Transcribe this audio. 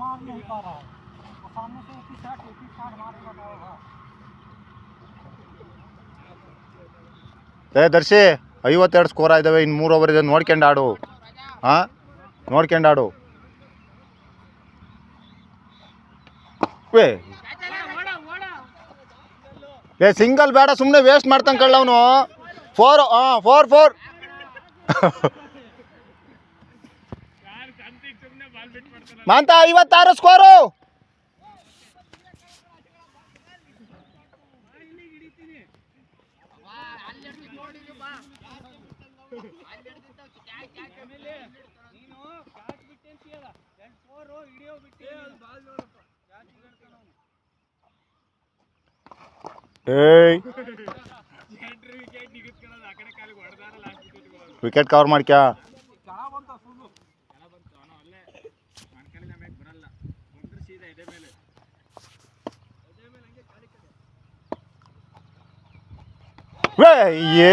मार नहीं पा रहा है, वो सामने से एक ही शॉट मारेगा तो होगा। ದರ್ಶಿ 52 ಸ್ಕೋರ್ ಆಗಿದ್ದಾವೆ, ಇನ್ನು 3 ಓವರ್ ಇದೆ, ನೋಡ್ಕೊಂಡು ಆಡು. ಹಾಂ, ನೋಡ್ಕೊಂಡು ಆಡು. ಸಿಂಗಲ್ ಬೇಡ, ಸುಮ್ಮನೆ ವೇಸ್ಟ್ ಮಾಡ್ತಾನೆ ಕಳ್ಳವನು. 4 4 ಮಾಂತ 56 ಸ್ಕೋರು. Wicket cover ಮಾಡ್ಕ್ಯಾ. ಏ